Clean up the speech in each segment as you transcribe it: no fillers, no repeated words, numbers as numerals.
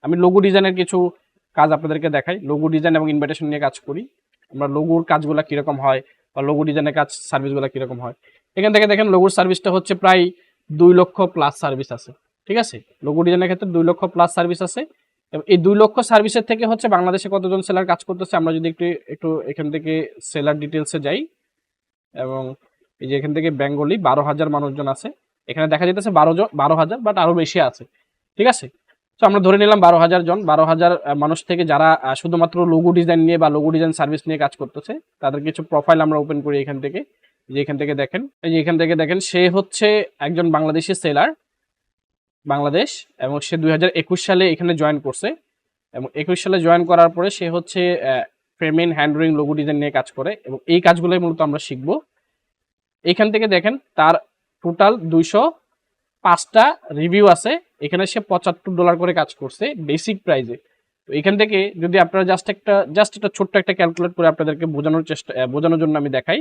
আমি লোগো ডিজাইনের কিছু কাজ আপনাদেরকে দেখাই। লোগো ডিজাইন এবং ইনভাইটেশন নিয়ে কাজ করি। আমরা লোগোর কাজগুলো কীরকম হয় বা লোগো ডিজাইনের কাজ সার্ভিসগুলো কীরকম হয়। এখান থেকে দেখেন লোগোর সার্ভিসটা হচ্ছে প্রায় 2 লক্ষ প্লাস সার্ভিস আছে, ঠিক আছে। লোগো ডিজাইনের ক্ষেত্রে 2 লক্ষ প্লাস সার্ভিস আছে এবং এই 2 লক্ষ সার্ভিসের থেকে হচ্ছে বাংলাদেশে কতজন সেলার কাজ করতেছে আমরা যদি একটু এখান থেকে সেলার ডিটেলসে যাই, এবং এই যে এখান থেকে বেঙ্গলি 12,000 মানুষজন আছে। এখানে দেখা যেতেছে 12,000, বাট আরো বেশি আছে, ঠিক আছে। তো আমরা ধরে নিলাম 12,000 জন, 12,000 মানুষ থেকে যারা শুধুমাত্র লোগো ডিজাইন নিয়ে বা লোগো ডিজাইন সার্ভিস নিয়ে কাজ করতেছে তাদের কিছু প্রোফাইল আমরা ওপেন করি এখান থেকে। যে এখান থেকে দেখেন, এই যে এখান থেকে দেখেন সে হচ্ছে একজন বাংলাদেশি সেলার, বাংলাদেশ, এবং সে 2021 সালে এখানে জয়েন করছে এবং 21 সালে জয়েন করার পরে সে হচ্ছে ফ্রেমিং, হ্যান্ডলিং, লোগো ডিজাইন নিয়ে কাজ করে এবং এই কাজগুলোই মূলত আমরা শিখবো। এখান থেকে দেখেন তার টোটাল 205টা রিভিউ আছে। এখানে সে $75 করে কাজ করছে বেসিক প্রাইজে। তো এখান থেকে যদি আপনারা জাস্ট একটা ছোট্ট একটা ক্যালকুলেট করে আপনাদেরকে বোঝানোর জন্য আমি দেখাই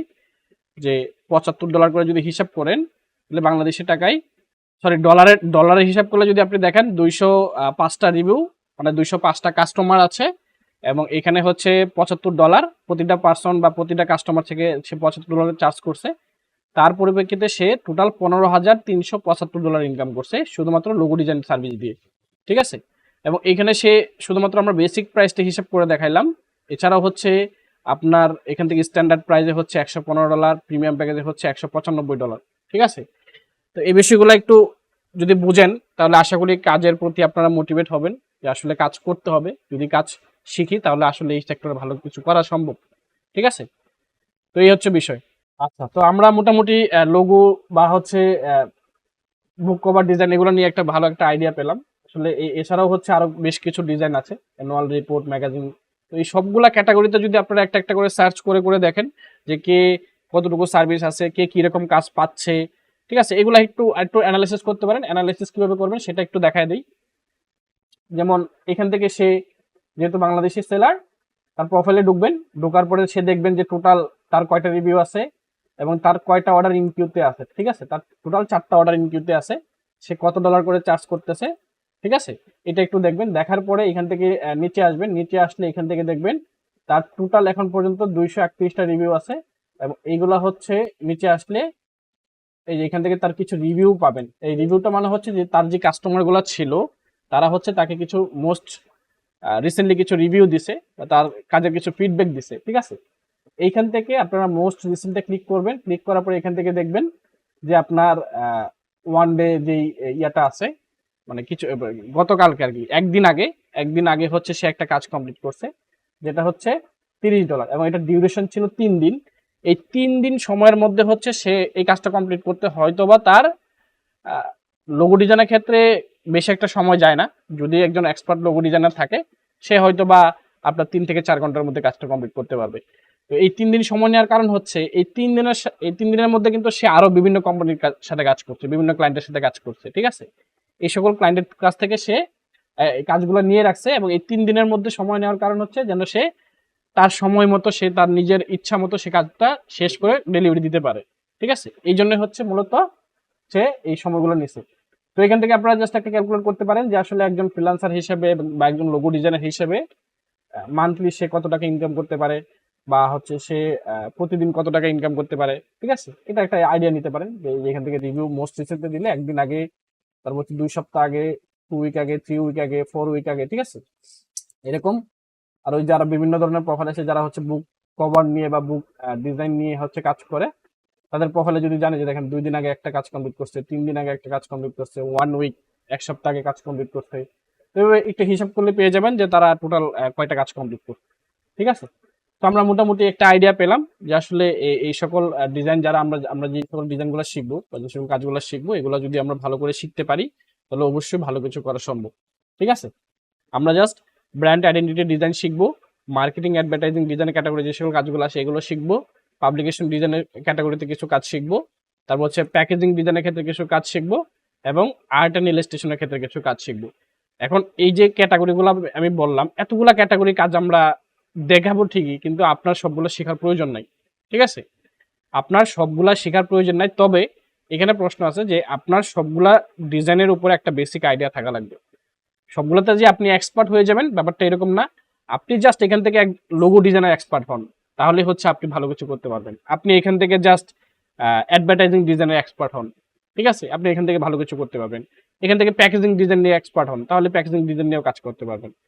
যে $75 করে যদি হিসাব করেন তাহলে বাংলাদেশি টাকায়, সরি ডলারের হিসাব করলে যদি আপনি দেখেন 205টা রিভিউ মানে 205টা কাস্টমার আছে এবং এখানে হচ্ছে $75 প্রতিটা পার্সন বা প্রতিটা কাস্টমার থেকে সে $75 চার্জ করছে। তার পরিপ্রেক্ষিতে সে টোটাল $15,375 ইনকাম করছে শুধুমাত্র লোগো ডিজাইন সার্ভিস দিয়ে, ঠিক আছে। এবং এখানে সে শুধুমাত্র আমরা বেসিক প্রাইসটা হিসাব করে দেখাইলাম। এছাড়াও হচ্ছে আপনার এখান থেকে স্ট্যান্ডার্ড প্রাইসে হচ্ছে $115, প্রিমিয়াম প্যাকেজে হচ্ছে $195, ঠিক আছে। তো এই বিষয়গুলো একটু যদি বুঝেন তাহলে আশা করি কাজের প্রতি আপনারা মোটিভেট হবেন যে আসলে কাজ করতে হবে। যদি কাজ শিখি তাহলে আসলে এই সেক্টরে ভালো কিছু করা সম্ভব, ঠিক আছে। তো এই হচ্ছে বিষয়। আচ্ছা, তো আমরা মোটামুটি লোগো বা হচ্ছে বুক কভার ডিজাইন এগুলো নিয়ে একটা ভালো একটা আইডিয়া পেলাম। আসলে এছাড়াও হচ্ছে আরো বেশ কিছু ডিজাইন আছে, অ্যানুয়াল রিপোর্ট, ম্যাগাজিন। তো এই সবগুলা ক্যাটাগরিতে যদি আপনারা একটা একটা করে সার্চ করে করে দেখেন যে কে কতটুকু সার্ভিস আছে, কে কিরকম কাজ পাচ্ছে, ঠিক আছে, এগুলো একটু একটু অ্যানালাইসিস করতে পারেন। অ্যানালাইসিস কিভাবে করবেন সেটা একটু দেখায় দিই। যেমন এখান থেকে সে যেহেতু বাংলাদেশি সেলার, তার প্রোফাইলে ঢুকবেন, ঢোকার পরে সে দেখবেন যে টোটাল তার কয়টা রিভিউ আছে এবং তার কয়টা অর্ডার ইনকিউতে আছে, ঠিক আছে। তার টোটাল 4টা অর্ডার ইনকিউতে আছে, সে কত ডলার করে চার্জ করতেছে, ঠিক আছে। এটা একটু দেখবেন। দেখার পরে এখান থেকে নিচে আসবেন, নিচে আসলে এখান থেকে দেখবেন তার টোটাল এখন পর্যন্ত 231টা রিভিউ আছে এবং এইগুলা হচ্ছে নিচে আসলে এই যে এখান থেকে তার কিছু রিভিউ পাবেন। এই রিভিউটা মানে হচ্ছে যে তার যে কাস্টমার গুলা ছিল তারা হচ্ছে তাকে কিছু মোস্ট রিসেন্টলি কিছু রিভিউ দিছে বা তার কাজের কিছু ফিডব্যাক দিছে, ঠিক আছে। এইখান থেকে আপনারা মোস্ট রিসেন্টে ক্লিক করবেন। ক্লিক করার পরে এখান থেকে দেখবেন যে আপনার ওয়ান ডে যেই ইয়াটা আছে, মানে কিছু গতকালকে আর কি একদিন আগে হচ্ছে সে একটা কাজ কমপ্লিট করছে যেটা হচ্ছে $30 এবং এটা ডিউরেশন ছিল 3 দিন। এই 3 দিন সময়ের মধ্যে হচ্ছে সে এই কাজটা কমপ্লিট করতে হয়তোবা তার লোগো ডিজাইনের ক্ষেত্রে বেশি একটা সময় যায় না। যদি একজন এক্সপার্ট লোগো ডিজাইনার থাকে সে হয়তোবা আপনার 3 থেকে 4 ঘন্টার মধ্যে কাজটা কমপ্লিট করতে পারবে। তো এই 3 দিন সময় নেওয়ার কারণ হচ্ছে এই 3 দিনের মধ্যে কিন্তু সে আরো বিভিন্ন কোম্পানির সাথে কাজ করছে, বিভিন্ন ক্লায়েন্টের সাথে কাজ করছে, ঠিক আছে। এই সকল ক্লায়েন্টের কাছ থেকে সে এই কাজগুলো নিয়ে রাখছে এবং এই 3 দিনের মধ্যে সময় নেওয়ার কারণ হচ্ছে যেন সে তার সময় মতো, সে তার নিজের ইচ্ছা মতো সে কাজটা শেষ করে ডেলিভারি দিতে পারে, ঠিক আছে। এই জন্য হচ্ছে মূলত সে এই সময়গুলো নিছে। তো এখান থেকে আপনারা জাস্ট একটা ক্যালকুলেট করতে পারেন যে আসলে একজন ফ্রিল্যান্সার হিসেবে বা একজন লোগো ডিজাইনার হিসেবে মান্থলি সে কত টাকা ইনকাম করতে পারে বা হচ্ছে সে প্রতিদিন কত টাকা ইনকাম করতে পারে, ঠিক আছে। এটা একটা আইডিয়া নিতে পারেন যে এখান থেকে রিভিউ মোস্ট রিসেন্টে দিলে একদিন আগে, তারপর হচ্ছে 2 সপ্তাহ আগে, 2 উইক আগে, 3 উইক আগে, 4 উইক আগে, ঠিক আছে, এরকম। আর ওই যারা বিভিন্ন ধরনের প্রোফাইল আছে যারা হচ্ছে বুক কভার নিয়ে বা বুক ডিজাইন নিয়ে হচ্ছে কাজ করে, তাদের প্রোফাইলে যদি জানে যে দেখেন 2 দিন আগে একটা কাজ কমপ্লিট করছে, 3 দিন আগে একটা কাজ কমপ্লিট করছে, 1 উইক, 1 সপ্তাহ আগে কাজ কমপ্লিট করছে, তো একটু হিসাব করলে পেয়ে যাবেন যে তারা টোটাল কয়টা কাজ কমপ্লিট করছে, ঠিক আছে। তো আমরা মোটামুটি একটা আইডিয়া পেলাম যে আসলে এই সকল ডিজাইন যারা আমরা যে সকল ডিজাইনগুলো শিখবো বা যে সকল কাজগুলো শিখবো এগুলো যদি আমরা ভালো করে শিখতে পারি তাহলে অবশ্যই ভালো কিছু করা সম্ভব, ঠিক আছে। আমরা জাস্ট ব্র্যান্ড আইডেন্টিটি ডিজাইন শিখবো, মার্কেটিং অ্যাডভার্টাইজিং ডিজাইনের ক্যাটাগরি যে সকল কাজগুলো আছে এগুলো শিখবো, পাবলিকেশন ডিজাইনের ক্যাটাগরিতে কিছু কাজ শিখবো, তারপর হচ্ছে প্যাকেজিং ডিজাইনের ক্ষেত্রে কিছু কাজ শিখবো এবং আর্ট অ্যান্ড ইলাস্ট্রেশনের ক্ষেত্রে কিছু কাজ শিখবো। এখন এই যে ক্যাটাগরিগুলো আমি বললাম, এতগুলা ক্যাটাগরি কাজ আমরা দেখাবো ঠিকই, কিন্তু আপনার সবগুলো শেখার প্রয়োজন নাই, ঠিক আছে। আপনার সবগুলা শেখার প্রয়োজন নাই, তবে এখানে প্রশ্ন আছে যে আপনার সবগুলা ডিজাইনের উপরে একটা বেসিক আইডিয়া থাকা লাগবে, সবগুলোতে যে আপনি এক্সপার্ট হয়ে যাবেন ব্যাপারটা এরকম না। আপনি জাস্ট এখান থেকে লোগো ডিজাইনার এক্সপার্ট হন, তাহলে হচ্ছে আপনি ভালো কিছু করতে পারবেন। আপনি এখান থেকে জাস্ট অ্যাডভার্টাইজিং ডিজাইনের এক্সপার্ট হন, ঠিক আছে, আপনি এখান থেকে ভালো কিছু করতে পারবেন। এখান থেকে প্যাকেজিং ডিজাইন নিয়ে এক্সপার্ট হন, তাহলে প্যাকেজিং ডিজাইন নিয়েও কাজ করতে পারবেন।